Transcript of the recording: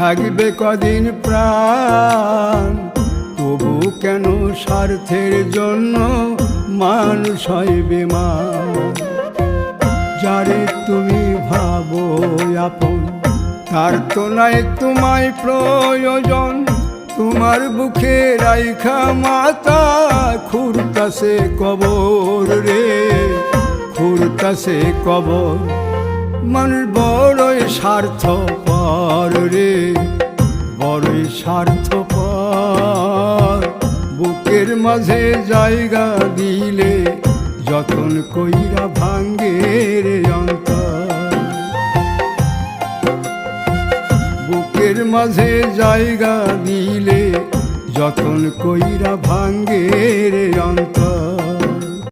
থাকবে কদিন প্রাণ, তবু কেন স্বার্থের জন্য মানুষ হয় বেমান। যারে তুমি ভাবো আপন, তার তো নাই তোমায় প্রয়োজন। তোমার বুকে রাইখা মাতা খুঁড়তাছে কবর রে, খুঁড়তাছে কবর। মানুষ বড়ই স্বার্থপর রে, বড়ই স্বার্থপর। বুকের মাঝে জায়গা দিলে যতন কইরা ভাঙ্গে রে অন্তর। বুকের মাঝে জায়গা দিলে যতন কইরা ভাঙ্গে রে অন্তর।